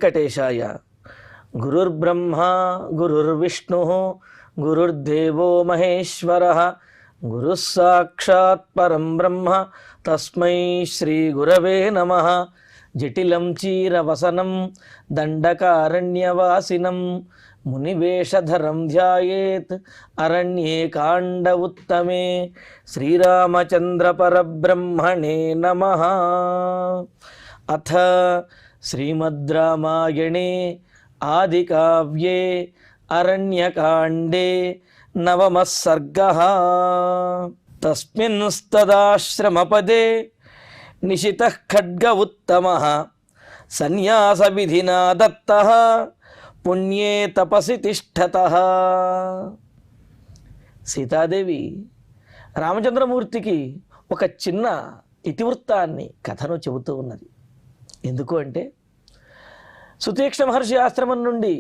వెంకటేశాయ. గురుర్బ్రహ్మా గురుర్విష్ణుః గురుర్దేవో మహేశ్వరః గురుః సాక్షాత్ పరం బ్రహ్మ తస్మై శ్రీ గురవే నమః. జటిలం చీరవసనం దండకారణ్యవాసినం మునివేషధరం ధ్యాయేత్ అరణ్యే కాండ ఉత్తమే. శ్రీరామచంద్ర పరబ్రహ్మణే నమః. అథ శ్రీమద్ రామాయణే ఆదికావ్యే అరణ్యకాండే నవమః సర్గః. తస్మిన్స్తదాశ్రమపదే నిశితః ఖడ్గ ఉత్తమః సన్యాస విధినా దత్తః పుణ్యే తపసి తిష్టతః. సీతాదేవి రామచంద్రమూర్తికి ఒక చిన్న ఇతివృత్తాన్ని కథను చెబుతూ ఉన్నది. ఎందుకు అంటే సుతీక్ష్ణ మహర్షి ఆశ్రమం నుండి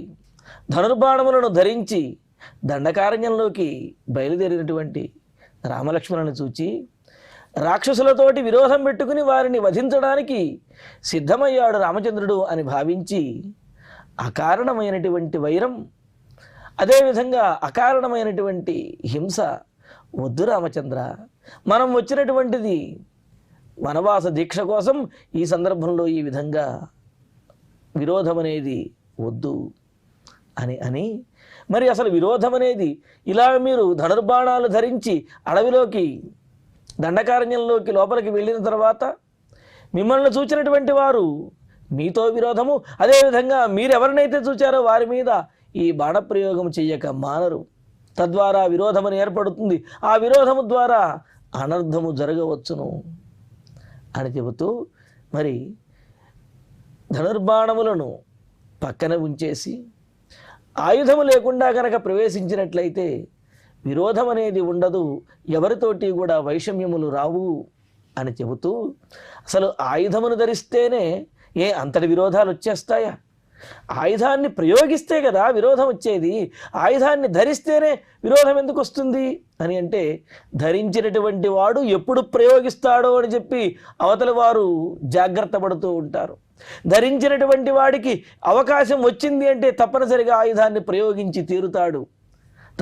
ధనుర్బాణములను ధరించి దండకారణ్యంలోకి బయలుదేరినటువంటి రామలక్ష్మణులను చూచి రాక్షసులతోటి విరోధం పెట్టుకుని వారిని వధించడానికి సిద్ధమయ్యాడు రామచంద్రుడు అని భావించి అకారణమైనటువంటి వైరం, అదేవిధంగా అకారణమైనటువంటి హింస వద్దు రామచంద్ర, మనం వచ్చినటువంటిది వనవాస దీక్ష కోసం, ఈ సందర్భంలో ఈ విధంగా విరోధం అనేది వద్దు అని మరి అసలు విరోధం అనేది ఇలా మీరు ధనుర్బాణాలు ధరించి అడవిలోకి దండకారణ్యంలోకి లోపలికి వెళ్ళిన తర్వాత మిమ్మల్ని చూచినటువంటి వారు మీతో విరోధము, అదేవిధంగా మీరెవరినైతే చూచారో వారి మీద ఈ బాణప్రయోగం చెయ్యక మానరు. తద్వారా విరోధము ఏర్పడుతుంది, ఆ విరోధము ద్వారా అనర్థము జరగవచ్చును అని చెబుతూ మరి ధనుర్బాణములను పక్కన ఉంచేసి ఆయుధము లేకుండా కనుక ప్రవేశించినట్లయితే విరోధం అనేది ఉండదు, ఎవరితోటి కూడా వైషమ్యములు రావు అని చెబుతూ అసలు ఆయుధమును ధరిస్తేనే అంతటి విరోధాలు వచ్చేస్తాయా? ఆయుధాన్ని ప్రయోగిస్తే కదా విరోధం వచ్చేది, ఆయుధాన్ని ధరిస్తేనే విరోధం ఎందుకు వస్తుంది అని అంటే ధరించినటువంటి వాడు ఎప్పుడు ప్రయోగిస్తాడో అని చెప్పి అవతలి వారు జాగ్రత్త పడుతూ ఉంటారు. ధరించినటువంటి వాడికి అవకాశం వచ్చింది అంటే తప్పనిసరిగా ఆయుధాన్ని ప్రయోగించి తీరుతాడు,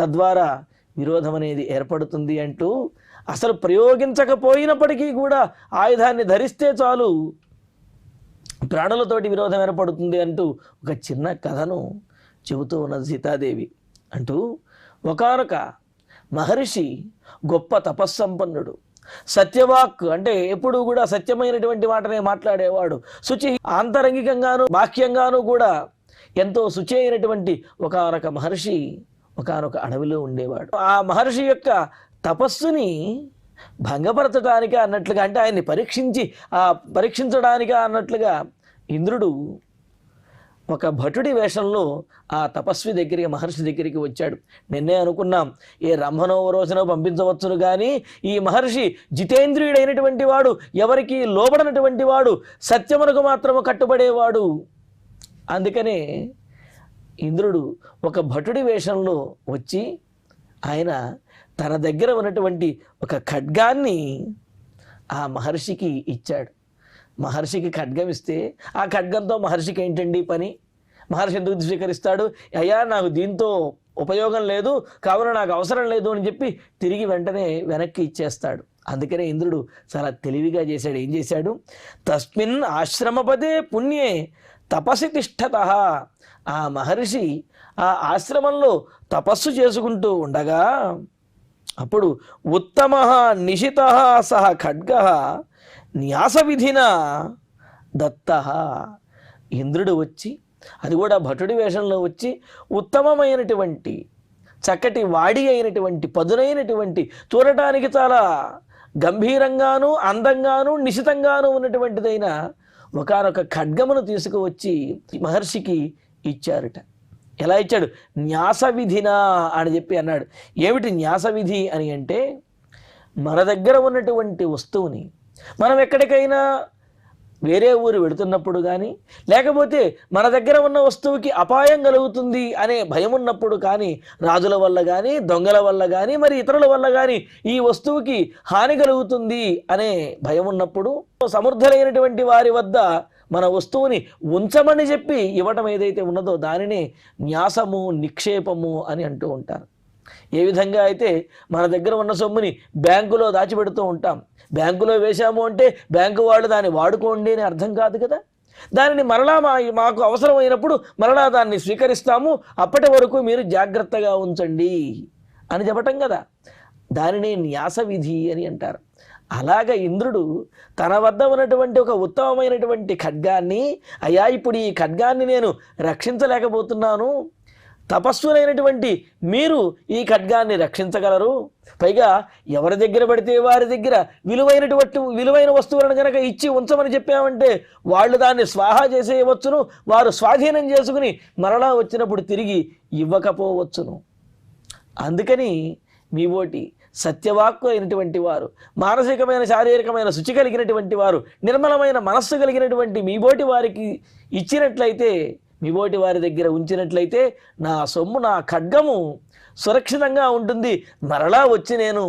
తద్వారా విరోధం అనేది ఏర్పడుతుంది అంటూ అసలు ప్రయోగించకపోయినప్పటికీ కూడా ఆయుధాన్ని ధరిస్తే చాలు ప్రాణులతోటి విరోధం ఏర్పడుతుంది అంటూ ఒక చిన్న కథను చెబుతూ ఉన్నది సీతాదేవి. అంటూ ఒకానొక మహర్షి గొప్ప తపస్సంపన్నుడు, సత్యవాక్ అంటే ఎప్పుడూ కూడా సత్యమైనటువంటి మాటనే మాట్లాడేవాడు, శుచి ఆంతరంగికంగాను బాహ్యంగాను కూడా ఎంతో శుచి అయినటువంటి ఒకానొక మహర్షి ఒకానొక అడవిలో ఉండేవాడు. ఆ మహర్షి యొక్క తపస్సుని భంగపరచడానిక అన్నట్లుగా, అంటే ఆయన్ని పరీక్షించడానిక అన్నట్లుగా ఇంద్రుడు ఒక భటుడి వేషంలో ఆ తపస్వి దగ్గరికి మహర్షి దగ్గరికి వచ్చాడు. నిన్నే అనుకున్నాం ఏ రంభనో రోజునో పంపించవచ్చును, కానీ ఈ మహర్షి జితేంద్రియుడైనటువంటి వాడు, ఎవరికి లోబడినటువంటి వాడు, సత్యమునకు మాత్రము కట్టుబడేవాడు. అందుకనే ఇంద్రుడు ఒక భటుడి వేషంలో వచ్చి ఆయన తన దగ్గర ఉన్నటువంటి ఒక ఖడ్గాన్ని ఆ మహర్షికి ఇచ్చాడు. మహర్షికి ఖడ్గం ఇస్తే ఆ ఖడ్గంతో మహర్షికి ఏంటండి పని? మహర్షి ఎందుకు స్వీకరిస్తాడు? అయ్యా నాకు దీంతో ఉపయోగం లేదు, కావున నాకు అవసరం లేదు అని చెప్పి తిరిగి వెంటనే వెనక్కి ఇచ్చేస్తాడు. అందుకనే ఇంద్రుడు చాలా తెలివిగా చేశాడు. ఏం చేశాడు? తస్మిన్ ఆశ్రమపదే పుణ్యే తపసి తిష్టతః. ఆ మహర్షి ఆ ఆశ్రమంలో తపస్సు చేసుకుంటూ ఉండగా అప్పుడు ఉత్తమ నిశిత సహ ఖడ్గ న్యాస విధిన దత్త. ఇంద్రుడు వచ్చి, అది కూడా భటుడి వేషంలో వచ్చి, ఉత్తమమైనటువంటి చక్కటి వాడి అయినటువంటి పదునైనటువంటి చూడటానికి చాలా గంభీరంగాను అందంగాను నిశితంగాను ఉన్నటువంటిదైన ఒకానొక ఖడ్గమును తీసుకువచ్చి మహర్షికి ఇచ్చారట. ఎలా ఇచ్చాడు? న్యాస విధినా అని చెప్పి అన్నాడు. ఏమిటి న్యాస విధి అని అంటే, మన దగ్గర ఉన్నటువంటి వస్తువుని మనం ఎక్కడికైనా వేరే ఊరు వెళుతున్నప్పుడు కానీ, లేకపోతే మన దగ్గర ఉన్న వస్తువుకి అపాయం కలుగుతుంది అనే భయం ఉన్నప్పుడు కానీ, రాజుల వల్ల కానీ, దొంగల వల్ల కానీ, మరి ఇతరుల వల్ల కానీ ఈ వస్తువుకి హాని కలుగుతుంది అనే భయం ఉన్నప్పుడు సమర్థులైనటువంటి వారి వద్ద మన వస్తువుని ఉంచమని చెప్పి ఇవ్వటం ఏదైతే ఉన్నదో దానినే న్యాసము నిక్షేపము అని అంటూ ఉంటారు. ఏ విధంగా అయితే మన దగ్గర ఉన్న సొమ్ముని బ్యాంకులో దాచిపెడుతూ ఉంటాం, బ్యాంకులో వేశాము అంటే బ్యాంకు వాళ్ళు దాన్ని వాడుకోండి అని అర్థం కాదు కదా. దానిని మరలా మాకు అవసరమైనప్పుడు మరలా దాన్ని స్వీకరిస్తాము, అప్పటి వరకు మీరు జాగ్రత్తగా ఉంచండి అని చెప్పటం కదా. దానిని న్యాస విధి అని అంటారు. అలాగ ఇంద్రుడు తన వద్ద ఉన్నటువంటి ఒక ఉత్తమమైనటువంటి ఖడ్గాన్ని, అయ్యా ఇప్పుడు ఈ ఖడ్గాన్ని నేను రక్షించలేకపోతున్నాను, తపస్సులైనటువంటి మీరు ఈ ఖడ్గాన్ని రక్షించగలరు, పైగా ఎవరి దగ్గర పడితే వారి దగ్గర విలువైన వస్తువులను కనుక ఇచ్చి ఉంచమని చెప్పామంటే వాళ్ళు దాన్ని స్వాహా చేసేయవచ్చును, వారు స్వాధీనం చేసుకుని మరలా వచ్చినప్పుడు తిరిగి ఇవ్వకపోవచ్చును. అందుకని మీ ఓటి సత్యవాక్కు అయినటువంటి వారు, మానసికమైన శారీరకమైన శుచి కలిగినటువంటి వారు, నిర్మలమైన మనస్సు కలిగినటువంటి మీ బోటి వారికి ఇచ్చినట్లయితే, మీ బోటి వారి దగ్గర ఉంచినట్లయితే నా సొమ్ము, నా ఖడ్గము సురక్షితంగా ఉంటుంది, మరలా వచ్చి నేను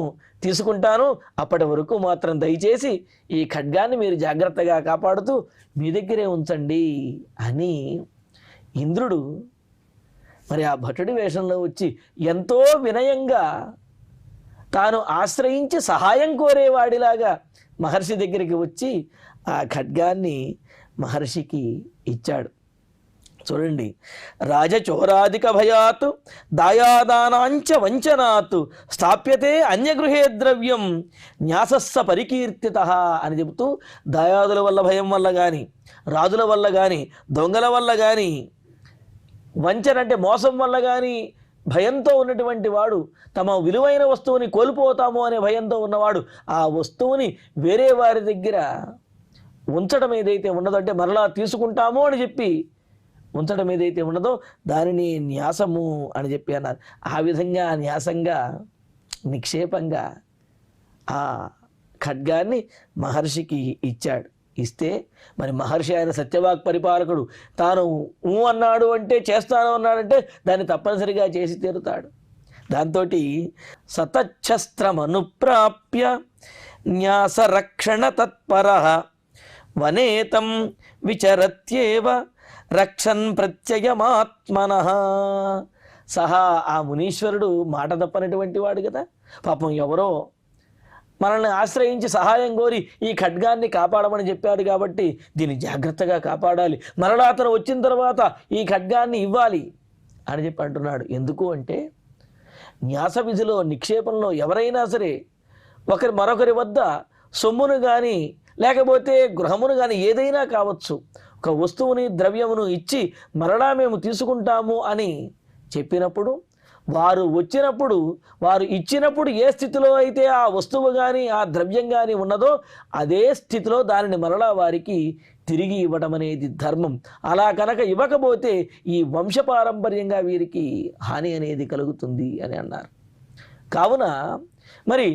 తీసుకుంటాను, అప్పటి వరకు మాత్రం దయచేసి ఈ ఖడ్గాన్ని మీరు జాగ్రత్తగా కాపాడుతూ మీ దగ్గరే ఉంచండి అని ఇంద్రుడు మరి ఆ భటుడి వేషంలో వచ్చి ఎంతో వినయంగా తాను ఆశ్రయించి సహాయం కోరేవాడిలాగా మహర్షి దగ్గరికి వచ్చి ఆ ఖడ్గాన్ని మహర్షికి ఇచ్చాడు. చూడండి, రాజచోరాధిక భయాత్ దాయాదానాంచ వంచనాత్ స్థాప్యతే అన్యగృహే ద్రవ్యం న్యాసస్స పరికీర్తిత అని చెబుతూ, దాయాదుల వల్ల భయం వల్ల కానీ, రాజుల వల్ల కానీ, దొంగల వల్ల కానీ, వంచన అంటే మోసం వల్ల కానీ భయంతో ఉన్నటువంటి వాడు, తమ విలువైన వస్తువుని కోల్పోతాము అనే భయంతో ఉన్నవాడు ఆ వస్తువుని వేరే వారి దగ్గర ఉంచడం ఏదైతే ఉన్నదో, అంటే మరలా తీసుకుంటాము అని చెప్పి ఉంచడం ఏదైతే ఉన్నదో దానిని న్యాసము అని చెప్పి అన్నారు. ఆ విధంగా న్యాసంగా నిక్షేపంగా ఆ ఖడ్గాన్ని మహర్షికి ఇచ్చాడు. ఇస్తే మరి మహర్షి ఆయన సత్యవాక్ పరిపాలకుడు, తాను అన్నాడు అంటే చేస్తాను అన్నాడంటే దాన్ని తప్పనిసరిగా చేసి తీరుతాడు. దాంతో సతచ్ఛస్త్రమనుప్రాప్య న్యాసరక్షణ తత్పర వనేతం విచరత్యేవ రక్షన్ ప్రత్యయమాత్మనః. సహా ఆ మునీశ్వరుడు మాట తప్పనటువంటి వాడు కదా. పాపం ఎవరో మనల్ని ఆశ్రయించి సహాయం కోరి ఈ ఖడ్గాన్ని కాపాడమని చెప్పాడు కాబట్టి దీన్ని జాగ్రత్తగా కాపాడాలి, మరలా అతను వచ్చిన తర్వాత ఈ ఖడ్గాన్ని ఇవ్వాలి అని చెప్పి అంటున్నాడు. ఎందుకు అంటే న్యాస విధిలో, నిక్షేపంలో ఎవరైనా సరే మరొకరి వద్ద సొమ్మును కానీ లేకపోతే గృహమును కానీ ఏదైనా కావచ్చు, ఒక వస్తువుని ద్రవ్యమును ఇచ్చి మరలా మేము తీసుకుంటాము అని చెప్పినప్పుడు, వారు వచ్చినప్పుడు, వారు ఇచ్చినప్పుడు ఏ స్థితిలో అయితే ఆ వస్తువు కానీ ఆ ద్రవ్యం కానీ ఉన్నదో అదే స్థితిలో దానిని మరలా వారికి తిరిగి ఇవ్వడం అనేది ధర్మం. అలా కనుక ఇవ్వకపోతే ఈ వంశపారంపర్యంగా వీరికి హాని అనేది కలుగుతుంది అని అన్నారు. కావున మరి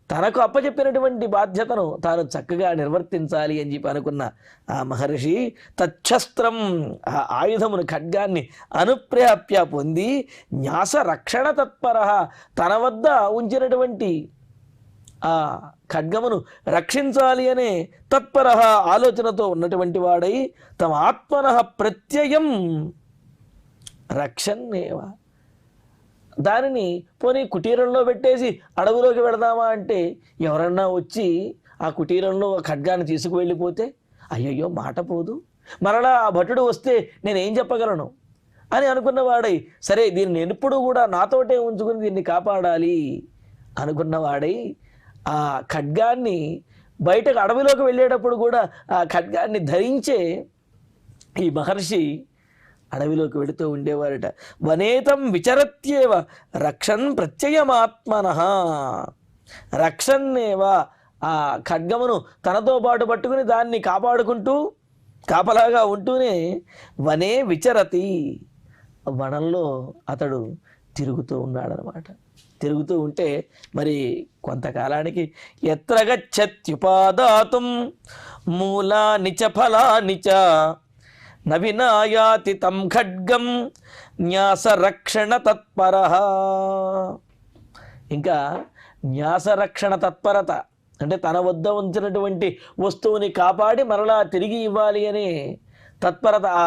తనకు అప్పచెప్పినటువంటి బాధ్యతను తాను చక్కగా నిర్వర్తించాలి అని చెప్పి అనుకున్న ఆ మహర్షి తచ్ఛస్త్రం, ఆ ఆయుధమును ఖడ్గాన్ని అనుప్రాప్య పొంది న్యాస రక్షణ తత్పర, తన వద్ద ఉంచినటువంటి ఆ ఖడ్గమును రక్షించాలి అనే తత్పర ఆలోచనతో ఉన్నటువంటి వాడై తమ ఆత్మనః ప్రత్యయం రక్షన్నేవ, దానిని పోనీ కుటీరంలో పెట్టేసి అడవులోకి వెళదామా అంటే ఎవరన్నా వచ్చి ఆ కుటీరంలో ఖడ్గాన్ని తీసుకువెళ్ళిపోతే అయ్యయ్యో మాట పోదు, మరలా ఆ భటుడు వస్తే నేనేం చెప్పగలను అని అనుకున్నవాడై, సరే దీన్ని ఎప్పుడూ కూడా నాతోటే ఉంచుకుని దీన్ని కాపాడాలి అనుకున్నవాడై ఆ ఖడ్గాన్ని బయటకు అడవిలోకి వెళ్ళేటప్పుడు కూడా ఆ ఖడ్గాన్ని ధరించే ఈ మహర్షి అడవిలోకి వెళుతూ ఉండేవారట. వనేతం విచరత్యేవ రక్షన్ ప్రత్యయమాత్మనః, రక్షన్నేవ, ఆ ఖడ్గమును తనతో పాటు పట్టుకుని దాన్ని కాపాడుకుంటూ కాపలాగా ఉంటూనే వనే విచరతి, వనంలో అతడు తిరుగుతూ ఉన్నాడనమాట. తిరుగుతూ ఉంటే మరి కొంతకాలానికి ఎత్ర గచ్చత్యుపాదాతుం మూలాని చ ఫలాని చ నవినాయాతి తం ఖడ్గం న్యాసరక్షణ తత్పర. ఇంకా న్యాసరక్షణ తత్పరత అంటే తన వద్ద ఉంచినటువంటి వస్తువుని కాపాడి మరలా తిరిగి ఇవ్వాలి అనే తత్పరత, ఆ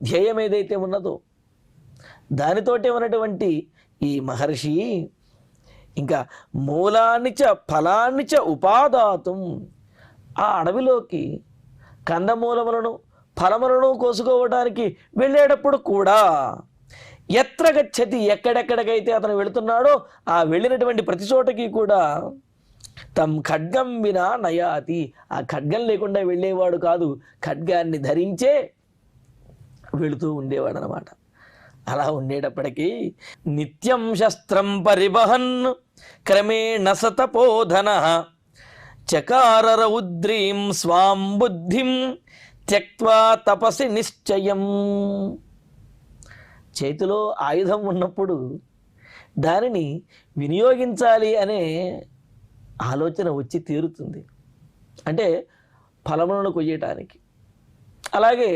ధ్యేయం ఏదైతే ఉన్నదో దానితోటే ఉన్నటువంటి ఈ మహర్షి ఇంకా మూలాన్ని చ ఫలాన్ని చ ఉపాదాతం, ఆ అడవిలోకి కందమూలములను ఫలములను కోసుకోవడానికి వెళ్ళేటప్పుడు కూడా ఎత్ర గచ్చతి, ఎక్కడెక్కడికైతే అతను వెళుతున్నాడో ఆ వెళ్ళినటువంటి ప్రతి చోటకి కూడా తమ్ ఖడ్గం వినా నయాతి, ఆ ఖడ్గం లేకుండా వెళ్ళేవాడు కాదు, ఖడ్గాన్ని ధరించే వెళుతూ ఉండేవాడు అనమాట. అలా ఉండేటప్పటికీ నిత్యం శస్త్రం పరివహన్ క్రమేణ సతపోధన చకార రౌద్రీం స్వాం బుద్ధిం త్యక్త్వా తపసి నిశ్చయం. చేతిలో ఆయుధం ఉన్నప్పుడు దానిని వినియోగించాలి అనే ఆలోచన వచ్చి తీరుతుంది. అంటే ఫలములను కొయ్యటానికి, అలాగే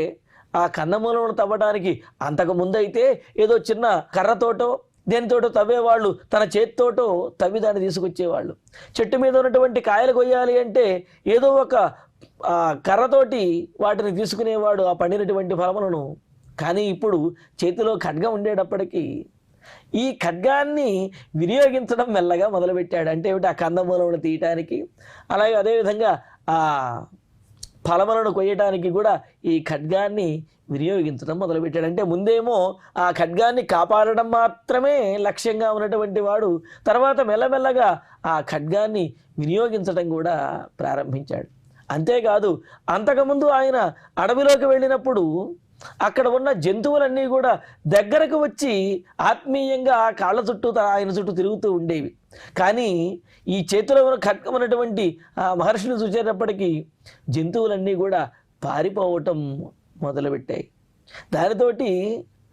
ఆ కందమూలను తవ్వడానికి అంతకుముందైతే ఏదో చిన్న కర్రతోటో దేనితోటో తవ్వేవాళ్ళు, తన చేతితోటో తవ్వి దాన్ని తీసుకొచ్చేవాళ్ళు. చెట్టు మీద ఉన్నటువంటి కాయలు కొయ్యాలి అంటే ఏదో ఒక కర్రతోటి వాటిని తీసుకునేవాడు, ఆ పండినటువంటి ఫలములను. కానీ ఇప్పుడు చేతిలో ఖడ్గం ఉండేటప్పటికీ ఈ ఖడ్గాన్ని వినియోగించడం మెల్లగా మొదలుపెట్టాడు. అంటే ఏమిటి, ఆ కందమూలమును తీయటానికి, అలాగే అదేవిధంగా ఆ ఫలములను కొయ్యటానికి కూడా ఈ ఖడ్గాన్ని వినియోగించడం మొదలుపెట్టాడు. అంటే ముందేమో ఆ ఖడ్గాన్ని కాపాడడం మాత్రమే లక్ష్యంగా ఉన్నటువంటి వాడు తర్వాత మెల్లమెల్లగా ఆ ఖడ్గాన్ని వినియోగించడం కూడా ప్రారంభించాడు. అంతేకాదు, అంతకుముందు ఆయన అడవిలోకి వెళ్ళినప్పుడు అక్కడ ఉన్న జంతువులన్నీ కూడా దగ్గరకు వచ్చి ఆత్మీయంగా ఆ కాళ్ళ చుట్టూ ఆయన చుట్టూ తిరుగుతూ ఉండేవి. కానీ ఈ చేతిలో ఉన్న ఖడ్గం ఉన్నటువంటి ఆ మహర్షిని చూసేటప్పటికీ జంతువులన్నీ కూడా పారిపోవటం మొదలుపెట్టాయి. దానితోటి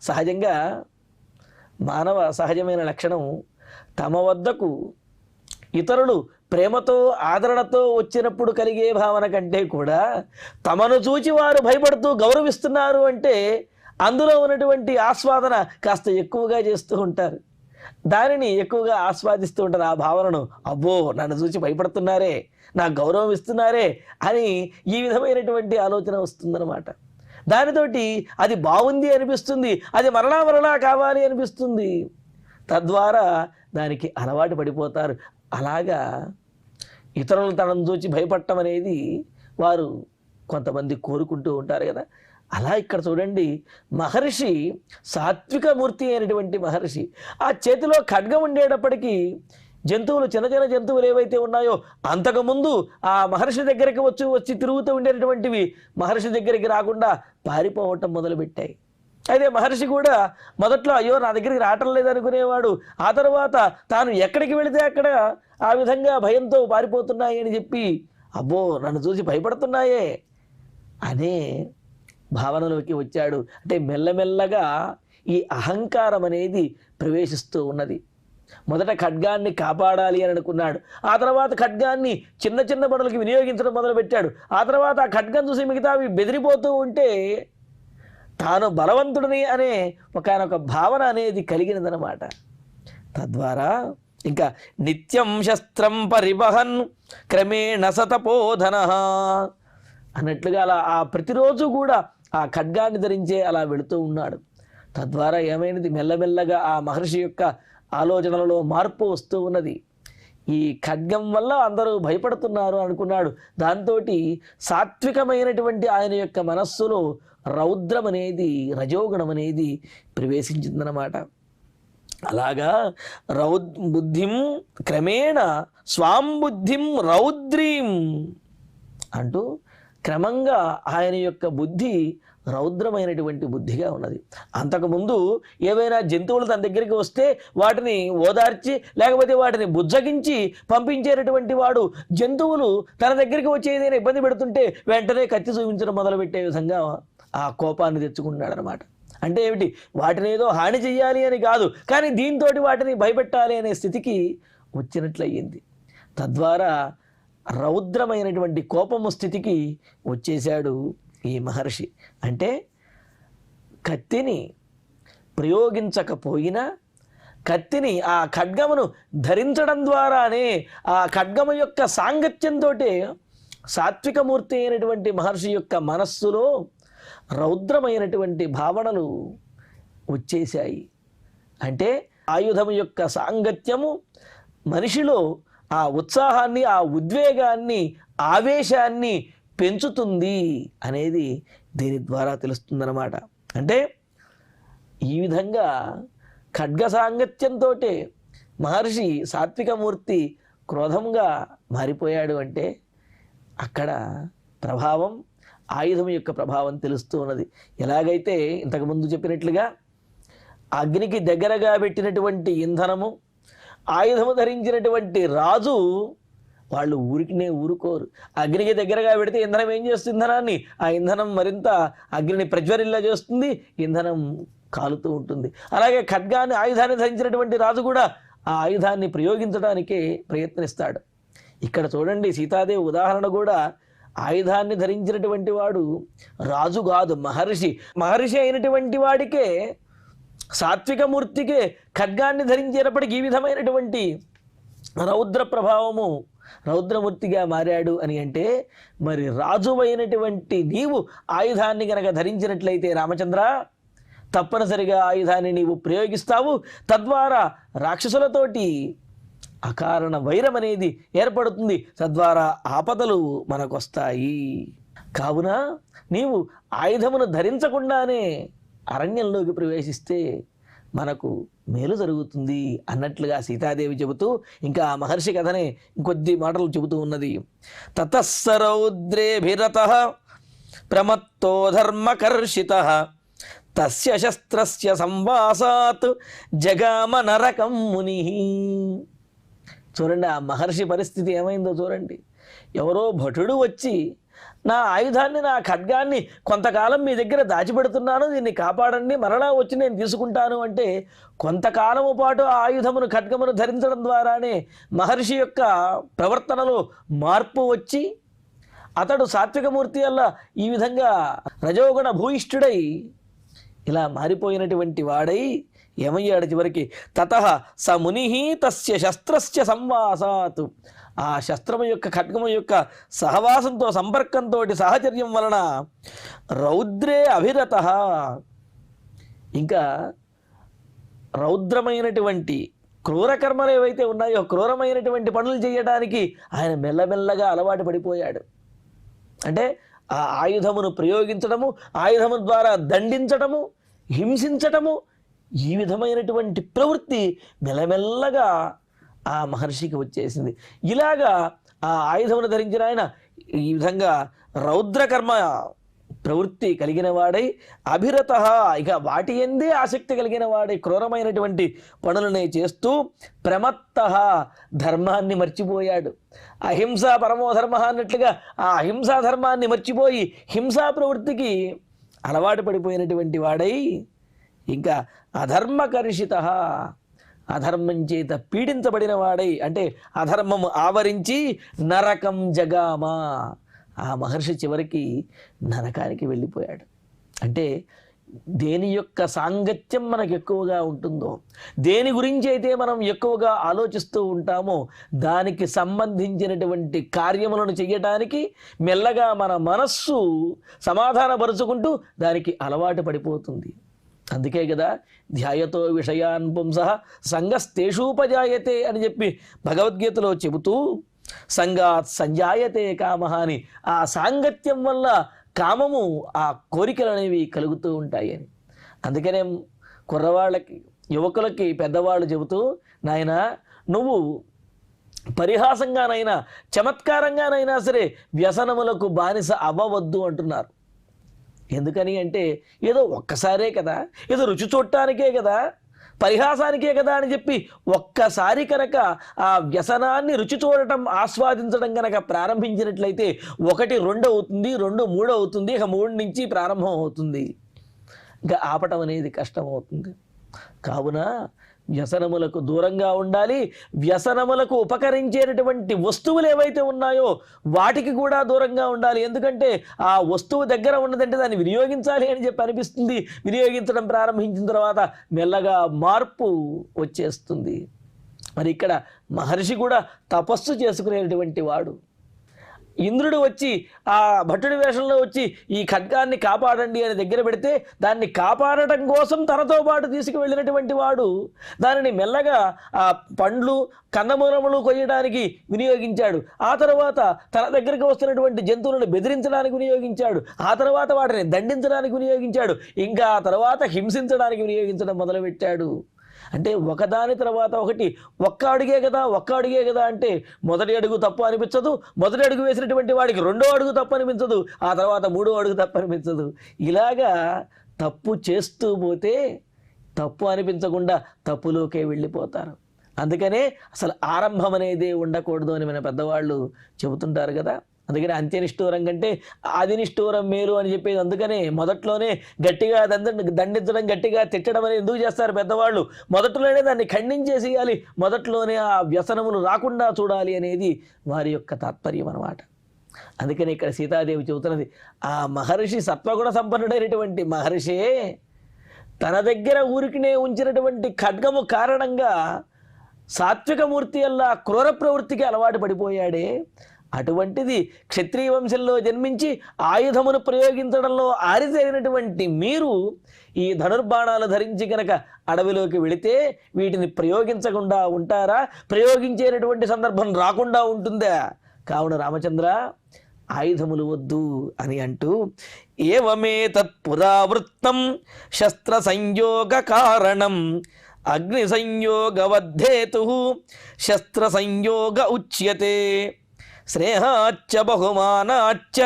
సహజంగా మానవ సహజమైన లక్షణం, తమ వద్దకు ఇతరులు ప్రేమతో ఆదరణతో వచ్చినప్పుడు కలిగే భావన కంటే కూడా తమను చూచి వారు భయపడుతూ గౌరవిస్తున్నారు అంటే అందులో ఉన్నటువంటి ఆస్వాదన కాస్త ఎక్కువగా చేస్తూ ఉంటారు, దానిని ఎక్కువగా ఆస్వాదిస్తూ ఉంటారు. ఆ భావనను, అబ్బో నన్ను చూసి భయపడుతున్నారే, నాకు గౌరవం ఇస్తున్నారే అని ఈ విధమైనటువంటి ఆలోచన వస్తుందన్నమాట. దానితోటి అది బాగుంది అనిపిస్తుంది, అది మరలా మరలా కావాలి అనిపిస్తుంది. తద్వారా దానికి అలవాటు పడిపోతారు. అలాగా ఇతరులు తనను చూచి భయపడటం అనేది వారు కొంతమంది కోరుకుంటూ ఉంటారు కదా. అలా ఇక్కడ చూడండి, మహర్షి సాత్విక మూర్తి అయినటువంటి మహర్షి ఆ చేతిలో ఖడ్గం ఉండేటప్పటికీ జంతువులు, చిన్న చిన్న జంతువులు ఏవైతే ఉన్నాయో అంతకుముందు ఆ మహర్షి దగ్గరికి వచ్చి తిరుగుతూ ఉండేటటువంటివి మహర్షి దగ్గరికి రాకుండా పారిపోవటం మొదలుపెట్టాయి. అయితే మహర్షి కూడా మొదట్లో అయ్యో నా దగ్గరికి రావటం లేదనుకునేవాడు. ఆ తర్వాత తాను ఎక్కడికి వెళితే అక్కడ ఆ విధంగా భయంతో పారిపోతున్నాయి అని చెప్పి, అబ్బో నన్ను చూసి భయపడుతున్నాయే అనే భావనలోకి వచ్చాడు. అంటే మెల్లమెల్లగా ఈ అహంకారం అనేది ప్రవేశిస్తూ ఉన్నది. మొదట ఖడ్గాన్ని కాపాడాలి అని అనుకున్నాడు, ఆ తర్వాత ఖడ్గాన్ని చిన్న చిన్న పనులకి వినియోగించడం మొదలుపెట్టాడు. ఆ తర్వాత ఆ ఖడ్గం చూసి మిగతావి బెదిరిపోతూ ఉంటే తాను బలవంతుడిని అనే ఒకనొక భావన అనేది కలిగినదనమాట. తద్వారా ఇంకా నిత్యం శస్త్రం పరివహన్ క్రమేణ సతపోధన అన్నట్లుగా అలా ఆ ప్రతిరోజు కూడా ఆ ఖడ్గాన్ని ధరించే అలా వెళుతూ ఉన్నాడు. తద్వారా ఏమైనది, మెల్లమెల్లగా ఆ మహర్షి యొక్క ఆలోచనలలో మార్పు వస్తూ ఉన్నది. ఈ ఖడ్గం వల్ల అందరూ భయపడుతున్నారు అనుకున్నాడు. దాంతో సాత్వికమైనటువంటి ఆయన యొక్క మనస్సులో రౌద్రం అనేది, రజోగుణం అనేది ప్రవేశించిందనమాట. అలాగా బుద్ధిం క్రమేణ స్వాం బుద్ధిం రౌద్రీం అంటూ క్రమంగా ఆయన యొక్క బుద్ధి రౌద్రమైనటువంటి బుద్ధిగా ఉన్నది. అంతకుముందు ఏవైనా జంతువులు తన దగ్గరికి వస్తే వాటిని ఓదార్చి లేకపోతే వాటిని బుజ్జగించి పంపించేటటువంటి వాడు, జంతువులు తన దగ్గరికి వచ్చి ఏదైనా ఇబ్బంది పెడుతుంటే వెంటనే కత్తి చూపించడం మొదలుపెట్టే విధంగా ఆ కోపాన్ని తెచ్చుకున్నాడు అనమాట. అంటే ఏమిటి, వాటిని ఏదో హాని చెయ్యాలి అని కాదు, కానీ దీంతో వాటిని భయపెట్టాలి అనే స్థితికి వచ్చినట్లయింది. తద్వారా రౌద్రమైనటువంటి కోపము స్థితికి వచ్చేశాడు ఈ మహర్షి. అంటే కత్తిని ప్రయోగించకపోయినా కత్తిని, ఆ ఖడ్గమును ధరించడం ద్వారానే ఆ ఖడ్గము యొక్క సాంగత్యంతో సాత్వికమూర్తి అయినటువంటి మహర్షి యొక్క మనస్సులో రౌద్రమైనటువంటి భావనలు వచ్చేశాయి. అంటే ఆయుధం యొక్క సాంగత్యము మనిషిలో ఆ ఉత్సాహాన్ని, ఆ ఉద్వేగాన్ని, ఆవేశాన్ని పెంచుతుంది అనేది దీని ద్వారా తెలుస్తుందన్నమాట. అంటే ఈ విధంగా ఖడ్గ సాంగత్యంతో మహర్షి సాత్వికమూర్తి క్రోధంగా మారిపోయాడు. అంటే అక్కడ ప్రభావం, ఆయుధం యొక్క ప్రభావం తెలుస్తూ ఉన్నది. ఎలాగైతే ఇంతకుముందు చెప్పినట్లుగా అగ్నికి దగ్గరగా పెట్టినటువంటి ఇంధనము, ఆయుధము ధరించినటువంటి రాజు వాళ్ళు ఊరికినే ఊరుకోరు. అగ్నికి దగ్గరగా పెడితే ఇంధనం ఏం చేస్తుంది? ఇంధనాన్ని, ఆ ఇంధనం మరింత అగ్నిని ప్రజ్వరిల్లా చేస్తుంది, ఇంధనం కాలుతూ ఉంటుంది. అలాగే ఖడ్గాన్ని, ఆయుధాన్ని ధరించినటువంటి రాజు కూడా ఆ ఆయుధాన్ని ప్రయోగించడానికే ప్రయత్నిస్తాడు. ఇక్కడ చూడండి, సీతాదేవి ఉదాహరణ కూడా ఆయుధాన్ని ధరించినటువంటి వాడు రాజు కాదు, మహర్షి. మహర్షి అయినటువంటి వాడికే, సాత్వికమూర్తికే ఖడ్గాన్ని ధరించేటప్పటికి ఈ విధమైనటువంటి రౌద్ర ప్రభావము, రౌద్రమూర్తిగా మారాడు అని అంటే, మరి రాజు అయినటువంటి నీవు ఆయుధాన్ని కనుక ధరించినట్లయితే రామచంద్ర, తప్పనిసరిగా ఆయుధాన్ని నీవు ప్రయోగిస్తావు. తద్వారా రాక్షసులతోటి అకారణ వైరం అనేది ఏర్పడుతుంది. తద్వారా ఆపదలు మనకొస్తాయి. కావున నీవు ఆయుధమును ధరించకుండానే అరణ్యంలోకి ప్రవేశిస్తే మనకు మేలు జరుగుతుంది అన్నట్లుగా సీతాదేవి చెబుతూ ఇంకా ఆ మహర్షి కథనే ఇంకొద్ది మాటలు చెబుతూ ఉన్నది. తతస్సరౌద్రేభిరతః ప్రమత్తో ధర్మకర్షితః తస్య శస్త్రస్య సంవాసాత్ జగామ నరకం ముని. చూడండి ఆ మహర్షి పరిస్థితి ఏమైందో చూడండి. ఎవరో భటుడు వచ్చి, నా ఆయుధాన్ని, నా ఖడ్గాన్ని కొంతకాలం మీ దగ్గర దాచిపెడుతున్నాను, దీన్ని కాపాడండి, మరలా వచ్చి నేను తీసుకుంటాను అంటే, కొంతకాలము పాటు ఆ ఆయుధమును, ఖడ్గమును ధరించడం ద్వారానే మహర్షి యొక్క ప్రవర్తనలో మార్పు వచ్చి అతడు సాత్వికమూర్తి అలా ఈ విధంగా రజోగుణ భూయిష్ఠుడై ఇలా మారిపోయినటువంటి వాడై ఏమయ్యాడు చివరికి? తతః స ముని తస్య శస్త్రస్య సంవాసాత్. ఆ శస్త్రము యొక్క, ఖడ్గము యొక్క సహవాసంతో, సంపర్కంతో, సాహచర్యం వలన రౌద్రే అభిరతః, ఇంకా రౌద్రమైనటువంటి క్రూరకర్మలు ఏవైతే ఉన్నాయో, క్రూరమైనటువంటి పనులు చేయడానికి ఆయన మెల్లమెల్లగా అలవాటు పడిపోయాడు. అంటే ఆ ఆయుధమును ప్రయోగించడము, ఆయుధము ద్వారా దండించడము, హింసించటము, ఈ విధమైనటువంటి ప్రవృత్తి మెల్లమెల్లగా ఆ మహర్షికి వచ్చేసింది. ఇలాగా ఆ ఆయుధమును ధరించిన ఆయన ఈ విధంగా రౌద్రకర్మ ప్రవృత్తి కలిగిన వాడై, అభిరత, ఇక వాటి ఎందే ఆసక్తి కలిగిన వాడై క్రూరమైనటువంటి పనులనే చేస్తూ, ప్రమత్త, ధర్మాన్ని మర్చిపోయాడు. అహింస పరమో ధర్మ అన్నట్లుగా ఆ అహింసా ధర్మాన్ని మర్చిపోయి హింసా ప్రవృత్తికి అలవాటు పడిపోయినటువంటి వాడై, ఇంకా అధర్మకర్షిత, అధర్మం చేత పీడించబడిన వాడై, అంటే అధర్మము ఆవరించి నరకం జగామ, ఆ మహర్షి చివరికి నరకానికి వెళ్ళిపోయాడు. అంటే దేని యొక్క సాంగత్యం మనకు ఎక్కువగా ఉంటుందో, దేని గురించి అయితే మనం ఎక్కువగా ఆలోచిస్తూ ఉంటామో, దానికి సంబంధించినటువంటి కార్యములను చేయటానికి మెల్లగా మన మనస్సు సమాధానపరుచుకుంటూ దానికి అలవాటు పడిపోతుంది. అందుకే కదా ధ్యాయతో విషయాన్ పుంసః సంగస్తేషూపజాయతే అని చెప్పి భగవద్గీతలో చెబుతూ, సంగాత్ సంజాయతే కామః అని, ఆ సాంగత్యం వల్ల కామము, ఆ కోరికలు అనేవి కలుగుతూ ఉంటాయి అని. అందుకనే కుర్రవాళ్ళకి, యువకులకి పెద్దవాళ్ళు చెబుతూ, నాయనా నువ్వు పరిహాసంగానైనా చమత్కారంగానైనా సరే వ్యసనములకు బానిస అవ్వవద్దు అంటున్నారు. ఎందుకని అంటే, ఏదో ఒక్కసారే కదా, ఏదో రుచి చూడటానికే కదా, పరిహాసానికే కదా అని చెప్పి ఒక్కసారి కనుక ఆ వ్యసనాన్ని రుచి చూడటం, ఆస్వాదించడం కనుక ప్రారంభించినట్లయితే 1 2 అవుతుంది, 2 3 అవుతుంది, ఇక 3 నుంచి ప్రారంభం అవుతుంది. ఇంకా ఆపటం అనేది కష్టం అవుతుంది. కావున వ్యసనములకు దూరంగా ఉండాలి. వ్యసనములకు ఉపకరించేటటువంటి వస్తువులు ఏవైతే ఉన్నాయో వాటికి కూడా దూరంగా ఉండాలి. ఎందుకంటే ఆ వస్తువు దగ్గర ఉన్నదంటే దాన్ని వినియోగించాలి అని చెప్పి అనిపిస్తుంది. వినియోగించడం ప్రారంభించిన తర్వాత మెల్లగా మార్పు వచ్చేస్తుంది. మరి ఇక్కడ మహర్షి కూడా తపస్సు చేసుకునేటువంటి వాడు. ఇంద్రుడు వచ్చి ఆ భటుడి వేషంలో వచ్చి ఈ ఖడ్గాన్ని కాపాడండి అని దగ్గర పెడితే దాన్ని కాపాడటం కోసం తనతో పాటు తీసుకువెళ్ళినటువంటి వాడు దానిని మెల్లగా ఆ పండ్లు కందమూలములు కొయ్యడానికి వినియోగించాడు. ఆ తర్వాత తన దగ్గరికి వస్తున్నటువంటి జంతువులను బెదిరించడానికి వినియోగించాడు. ఆ తర్వాత వాటిని దండించడానికి వినియోగించాడు. ఇంకా ఆ తర్వాత హింసించడానికి వినియోగించడం మొదలుపెట్టాడు. అంటే ఒకదాని తర్వాత ఒకటి ఒక్క అడుగే కదా అంటే మొదటి అడుగు తప్పు అనిపించదు, మొదటి అడుగు వేసినటువంటి వాడికి రెండో అడుగు తప్పు అనిపించదు, ఆ తర్వాత మూడో అడుగు తప్పు అనిపించదు. ఇలాగా తప్పు చేస్తూ పోతే తప్పు అనిపించకుండా తప్పులోకే వెళ్ళిపోతారు. అందుకనే అసలు ఆరంభం అనేది ఉండకూడదు అని మన పెద్దవాళ్ళు చెబుతుంటారు కదా. అందుకని అంత్యనిష్ఠూరం కంటే ఆదినిష్ఠూరం మేలు అని చెప్పేది. అందుకనే మొదట్లోనే గట్టిగా దండించడం, గట్టిగా తిట్టడం అనేది ఎందుకు చేస్తారు పెద్దవాళ్ళు? మొదట్లోనే దాన్ని ఖండించేసేయాలి, మొదట్లోనే ఆ వ్యసనములు రాకుండా చూడాలి అనేది వారి యొక్క తాత్పర్యం అన్నమాట. అందుకని ఇక్కడ సీతాదేవి చెబుతున్నది, ఆ మహర్షి సత్వగుణ సంపన్నుడైనటువంటి మహర్షే తన దగ్గర ఊరికినే ఉంచినటువంటి ఖడ్గము కారణంగా సాత్వికమూర్తి అల్లా క్రూర ప్రవృత్తికి అలవాటు పడిపోయాడే, అటువంటిది క్షత్రియ వంశంలో జన్మించి ఆయుధమును ప్రయోగించడంలో ఆరితేరినటువంటి మీరు ఈ ధనుర్బాణాలు ధరించి కనుక అడవిలోకి వెళితే వీటిని ప్రయోగించకుండా ఉంటారా? ప్రయోగించేటటువంటి సందర్భం రాకుండా ఉంటుందా? కావున రామచంద్ర ఆయుధములు వద్దు అని అంటూ, ఏవమే తత్పురావృత్తం శస్త్ర సంయోగ కారణం అగ్ని సంయోగవద్ధేతు శస్త్ర సంయోగ ఉచ్యతే శ్రేయాచ్చ బహుమానాచ్చ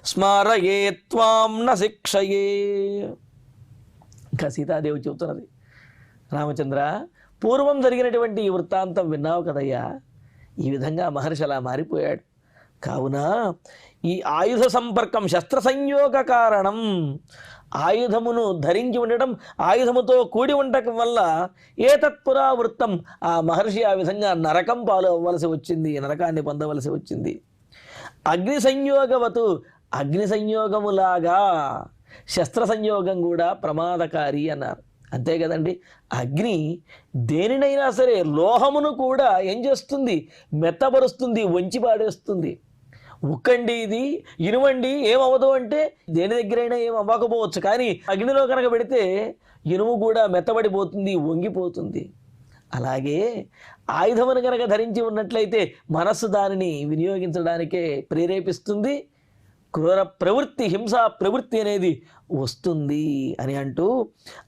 స్మారయే త్వాం న శిక్షయే. ఇంకా సీతాదేవి చెబుతున్నది, రామచంద్ర పూర్వం జరిగినటువంటి ఈ వృత్తాంతం విన్నావు కదయ్యా, ఈ విధంగా మహర్షి అలా మారిపోయాడు. కావున ఈ ఆయుధ సంపర్కం శస్త్ర సంయోగ కారణం, ఆయుధమును ధరించి ఉండటం, ఆయుధముతో కూడి ఉండటం వల్ల ఏతత్పురావృత్తం, ఆ మహర్షి ఆ విధంగా నరకం పాలు అవ్వవలసి వచ్చింది, నరకాన్ని పొందవలసి వచ్చింది. అగ్ని సంయోగవతు, అగ్ని సంయోగములాగా శస్త్ర సంయోగం కూడా ప్రమాదకారి అన్నారు. అంతే కదండి, అగ్ని దేనినైనా సరే లోహమును కూడా ఏం చేస్తుంది? మెత్తపరుస్తుంది, వంచి పాడేస్తుంది. ఉక్కండి ఇది, ఇనుమండి ఏమవ్వదు అంటే దేని దగ్గరైనా ఏం అవ్వకపోవచ్చు, కానీ అగ్నిలో కనుక పెడితే ఇనుము కూడా మెత్తబడిపోతుంది, వంగిపోతుంది. అలాగే ఆయుధమును కనుక ధరించి ఉన్నట్లయితే మనస్సు దానిని వినియోగించడానికే ప్రేరేపిస్తుంది, క్రూర ప్రవృత్తి, హింసా ప్రవృత్తి అనేది వస్తుంది అని అంటూ,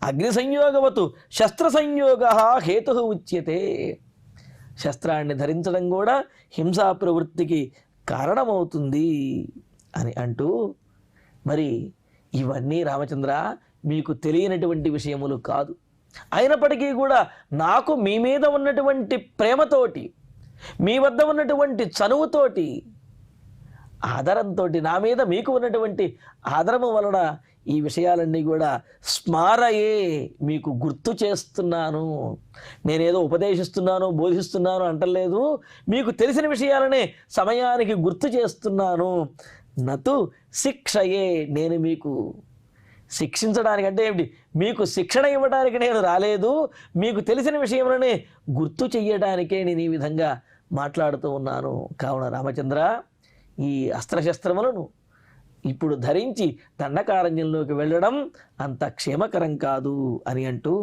అగ్ని సంయోగవతు శస్త్ర సంయోగ హేతు ఉచ్యతే, శస్త్రాన్ని ధరించడం కూడా హింసా ప్రవృత్తికి కారణమవుతుంది అని అంటూ, మరి ఇవన్నీ రామచంద్ర మీకు తెలియనటువంటి విషయములు కాదు. అయినప్పటికీ కూడా నాకు మీ మీద ఉన్నటువంటి ప్రేమతోటి, మీ వద్ద ఉన్నటువంటి చనువుతోటి, ఆదరంతో, నా మీద మీకు ఉన్నటువంటి ఆదరము వలన ఈ విషయాలన్నీ కూడా స్మారయే, మీకు గుర్తు చేస్తున్నాను. నేనేదో ఉపదేశిస్తున్నాను, బోధిస్తున్నాను అంటలేదు, మీకు తెలిసిన విషయాలనే సమయానికి గుర్తు చేస్తున్నాను. నతు శిక్షయే, నేను మీకు శిక్షించడానికి అంటే ఏమిటి, మీకు శిక్షణ ఇవ్వడానికి నేను రాలేదు, మీకు తెలిసిన విషయంలోనే గుర్తు చెయ్యడానికే నేను ఈ విధంగా మాట్లాడుతూ ఉన్నాను. కావున రామచంద్ర ఈ అస్త్రశస్త్రములను ఇప్పుడు ధరించి దండకారణ్యంలోకి వెళ్ళడం అంత క్షేమకరం కాదు అని అంటూ,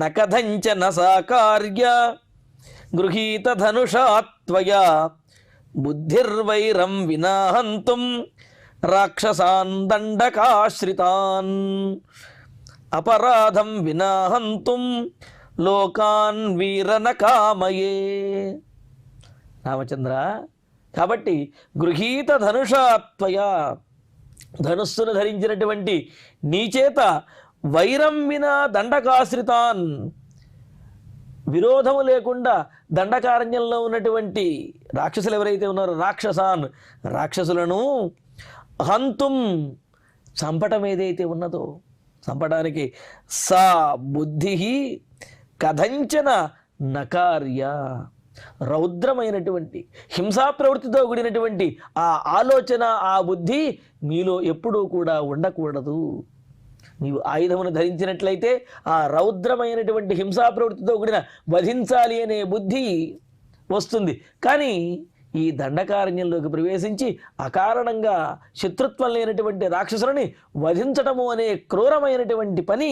నకథంచన సాకార్య గృహీత ధనుషాత్వయా బుద్ధిర్వైరం వినాహంతుం రాక్షసాన్ దండకాశ్రితాన్ అపరాధం వినాహంతుం లోకాన్ వీరన కామయే. రామచంద్ర కాబట్టి గృహీత ధనుషాత్వయా, ధనుస్సును ధరించినటువంటి నీ చేత వైరం వినా దండకాశ్రితాన్, విరోధము లేకుండా దండకారణ్యంలో ఉన్నటువంటి రాక్షసులు ఎవరైతే ఉన్నారో రాక్షసాన్, రాక్షసులను హంతుం, చంపటం ఏదైతే ఉన్నదో చంపడానికి సా బుద్ధి కథంచన నకార్య, రౌద్రమైనటువంటి హింసా ప్రవృత్తితో కూడినటువంటి ఆ ఆలోచన, ఆ బుద్ధి నీలో ఎప్పుడూ కూడా ఉండకూడదు. నీవు ఆయుధమును ధరించినట్లయితే ఆ రౌద్రమైనటువంటి హింసా ప్రవృత్తితో కూడిన వధించాలి అనే బుద్ధి వస్తుంది. కానీ ఈ దండకారణ్యంలోకి ప్రవేశించి అకారణంగా శత్రుత్వం లేనటువంటి రాక్షసులని వధించటము అనే క్రూరమైనటువంటి పని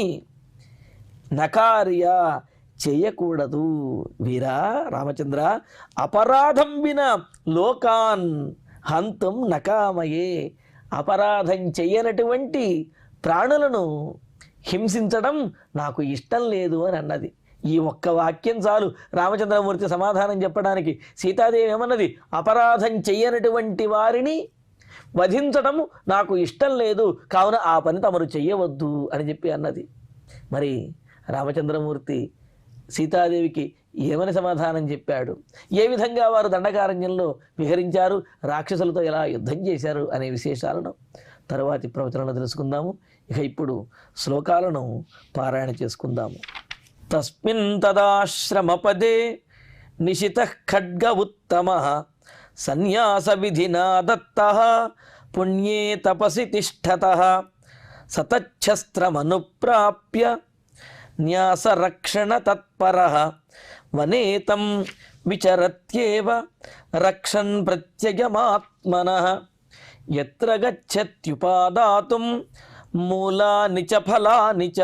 నకార్య చేయకూడదు. వీరా రామచంద్ర, అపరాధం విన లోకాన్ హంతం నకామయే. అపరాధం చెయ్యనటువంటి ప్రాణులను హింసించడం నాకు ఇష్టం లేదు అని అన్నది. ఈ ఒక్క వాక్యం చాలు రామచంద్రమూర్తి సమాధానం చెప్పడానికి. సీతాదేవి ఏమన్నది? అపరాధం చెయ్యనటువంటి వారిని వధించడము నాకు ఇష్టం లేదు, కావున ఆ పని తమరు చెయ్యవద్దు అని చెప్పి అన్నది. మరి రామచంద్రమూర్తి సీతాదేవికి ఏమని సమాధానం చెప్పాడు? ఏ విధంగా వారు దండకారణ్యంలో విహరించారు, రాక్షసులతో ఎలా యుద్ధం చేశారు అనే విశేషాలను తరువాతి ప్రవచనంలో తెలుసుకుందాము. ఇక ఇప్పుడు శ్లోకాలను పారాయణ చేసుకుందాము. తస్మిన్ తదాశ్రమపదే నిశితః ఖడ్గ ఉత్తమః సన్యాస విధినా దత్తః పుణ్యే తపసి తిష్ఠతః సతచ్ఛస్త్రమనుప్రాప్య న్యాసరక్షణ తత్పరః వనేతం విచరత్యేవ రక్షన్ ప్రత్యయమాత్మనః యత్ర గచ్చత్యుపాదాతుం మూలాని చ ఫలాని చ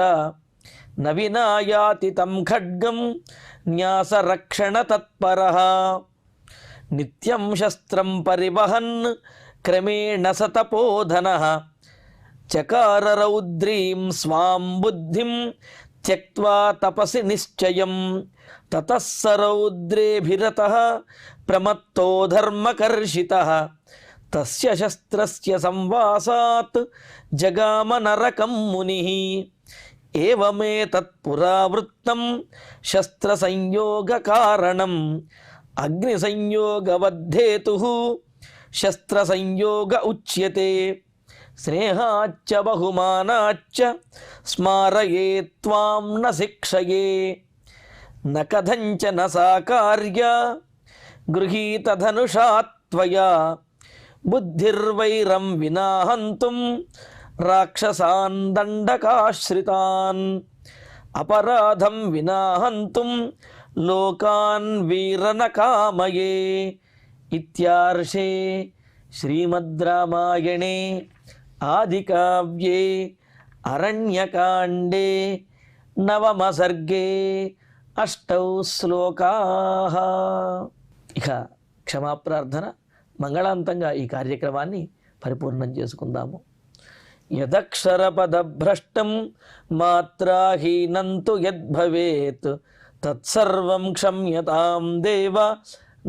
న వినాయాతి తం ఖడ్గం న్యాసరక్షణ తత్పరః నిత్యం శస్త్రం పరివహన్ క్రమేణ సతపోధనః చకార రౌద్రీం స్వాం బుద్ధిం త్యక్త్వా తపసి నిశ్చయం తతః స రౌద్రేభిరతః ప్రమత్తో ధర్మకర్షితః తస్య శస్త్రస్య సంవాసాత్ జగామ నరకం మునిః ఏవమేతత్పురావృత్తం శస్త్రసంయోగ కారణం అగ్నిసంయోగవద్ధేతుః శస్త్రసంయోగ ఉచ్యతే స్నేహాచ్చ బహుమానాచ్చ స్మారయే త్వాం న శిక్షయే న కథంచ న సాకార్య గృహీతధనుషా త్వయా బుద్ధిర్వైరం వినా హంతుం రాక్షసాన్ దండకాశ్రితాన్ అపరాధం వినా హంతుం లోకాన్ వీరన కామయే. ఇత్యార్షే శ్రీమద్ రామాయణే ఆదికావ్యే అరణ్యకాండే నవమ సర్గే అష్టౌ శ్లోకాః. ఇక క్షమాప్రార్థన మంగళాంతంగా ఈ కార్యక్రమాన్ని పరిపూర్ణం చేసుకుందాము. యదక్షరపదభ్రష్టం మాత్రాహీనంతు యద్భవేత్ తత్సర్వం క్షమ్యతాం దేవ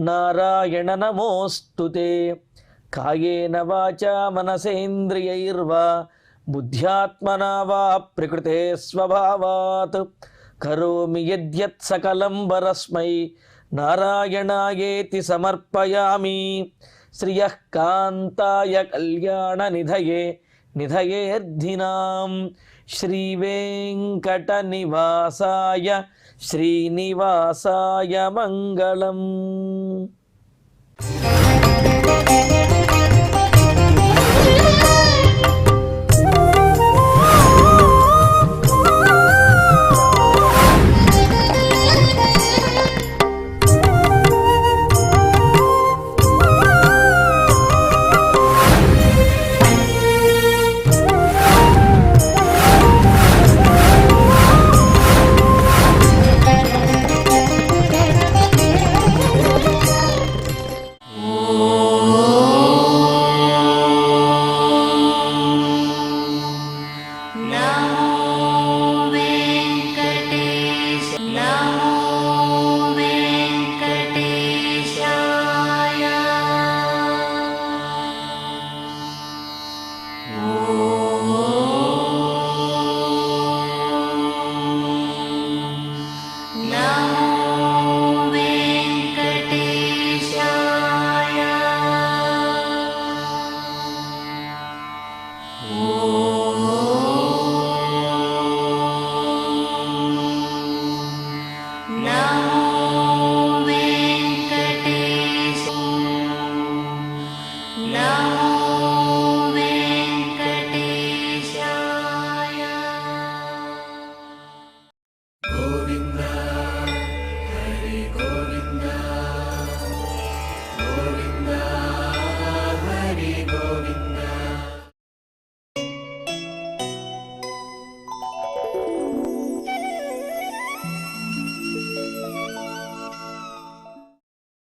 నారాయణ నమోస్తుతే. కాయేన వాచా మనసేంద్రియైర్వా బుద్ధ్యాత్మనా వా ప్రకృతే స్వభావాత్ కరోమి యద్యత్ సకలం వరస్మై నారాయణాయేతి సమర్పయామి. శ్రియః కాంతాయ కళ్యాణ నిధయే నిధయేర్ధినాం శ్రీవేంకట నివాసాయ శ్రీనివాసాయ మంగళం.